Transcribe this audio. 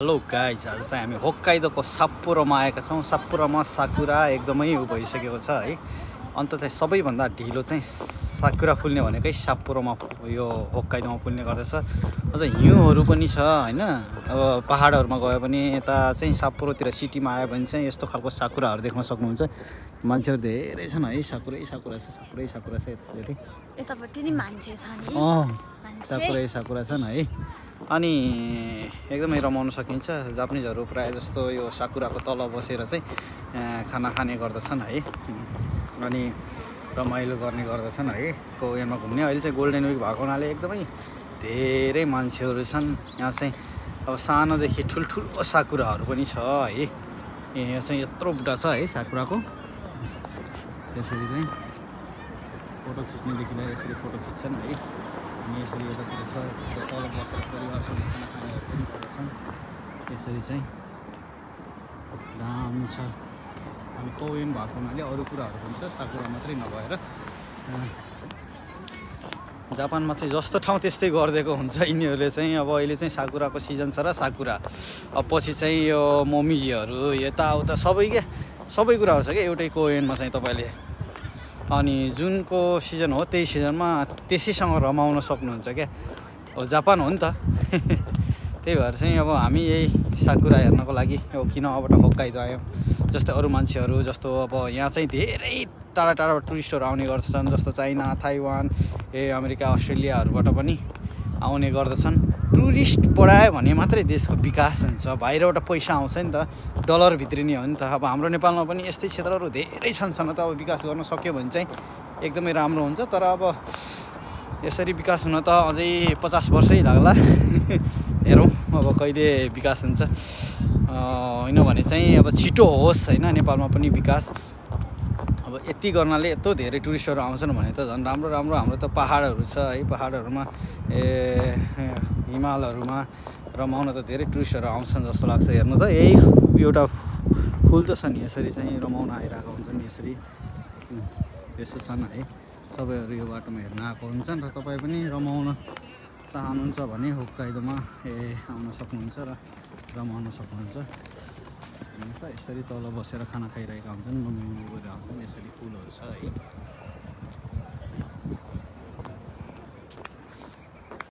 Hello guys, आज चाहिँ हामी होक्काइदोको साप्पोरोमा आएका छौँ। साप्पोरोमा साकुरा एकदमै भइसकेको छ है। अन्त चाहिँ सबैभन्दा ढिलो चाहिँ साकुरा फुल्ने भनेकै साप्पोरोमा यो होक्काइदोमा फुल्ने गर्दछ। अझ हिउँहरू पनि छ हैन। अब पहाडहरूमा गयो भने यता चाहिँ साप्पोरोतिर सिटीमा आयो भने चाहिँ यस्तो खालको साकुराहरू देख्न सक्नुहुन्छ। मान्छेहरू धेरै छन् है। साकुरै साकुरा छ यसरी। यतापट्टि नि मान्छे छ नि। साकुरा छन् है। अनि एकदमै रमाउन सकिन्छ। जापानिजहरू प्रायः जस्तो यो साकुराको तल बसेर चाहिँ खाना खाने गर्दछन् है। अनि रमाइलो गर्ने गर्दछन् है। कोवेनमा घुम्ने अहिले चाहिँ गोल्डन विक भएको हुनाले एकदमै धेरै मान्छेहरू छन्। यहाँ चाहिँ अब सानोदेखि ठुल्ठुलो साकुराहरू पनि छ है। यहाँ चाहिँ यत्रो बुट्टा छ है साकुराको। त्यसरी चाहिँ फोटो खिच्नेदेखि लिएर यसरी फोटो खिच्छन् है। अनि यसरी यतातिर छ तल बसेर परिवारसँग खाना खानेहरू पनि गर्दछन्। यसरी चाहिँ दामी छ। अनि कोवेन भएको हुनाले अरू कुराहरू पनि छ, साकुरा मात्रै नभएर। जापानमा चाहिँ जस्तो ठाउँ त्यस्तै गरिदिएको हुन्छ यिनीहरूले चाहिँ। अब अहिले चाहिँ साकुराको सिजन छ र साकुरा, अब पछि चाहिँ यो मोमिजीहरू यताउता सबै कुराहरू छ क्या एउटै कोवेनमा चाहिँ तपाईँले। अनि जुनको सिजन हो त्यही सिजनमा त्यसैसँग रमाउन सक्नुहुन्छ क्या। अब जापान हो नि त। त्यही भएर चाहिँ अब हामी यही साकुरा हेर्नको लागि ओकिनावाबाट होक्काइदो आयौँ। जस्तै अरू मान्छेहरू जस्तो अब यहाँ चाहिँ धेरै टाढा टाढाबाट टुरिस्टहरू आउने गर्दछन्। जस्तो चाइना, ताइवान, अमेरिका, अस्ट्रेलियाहरूबाट पनि आउने गर्दछन्। टुरिस्ट बढायो भने मात्रै देशको विकास हुन्छ। बाहिरबाट पैसा आउँछ नि त, डलर भित्रिने हो नि त। अब हाम्रो नेपालमा पनि यस्तै क्षेत्रहरू धेरै छन् त। अब विकास गर्न सक्यो भने चाहिँ एकदमै राम्रो हुन्छ। तर अब यसरी विकास हुन त अझै 50 वर्षै लाग्ला। हेरौँ अब कहिले विकास हुन्छ। होइन भने चाहिँ अब छिटो होस् होइन नेपालमा पनि विकास। अब यति गर्नाले यत्रो धेरै टुरिस्टहरू आउँछन् भने त झन् राम्रो हाम्रो त पहाडहरू छ है। पहाडहरूमा हिमालहरूमा रमाउन त धेरै टुरिस्टहरू आउँछन् जस्तो लाग्छ। हेर्नु त यही एउटा फुल त छ नि, यसरी चाहिँ रमाउन आइरहेको हुन्छन्। यसरी यसो छन् है। सबैहरू यो बाटोमा हेर्न आएको हुन्छन् र तपाईँ पनि रमाउन चाहनुहुन्छ भने होक्काइदोमा आउन सक्नुहुन्छ र रमाउन सक्नुहुन्छ। हेर्नुहोस् त यसरी तल बसेर खाना खाइरहेका हुन्छन्, रमाइलो गरेर आउँछन्। यसरी फुलहरू छ है।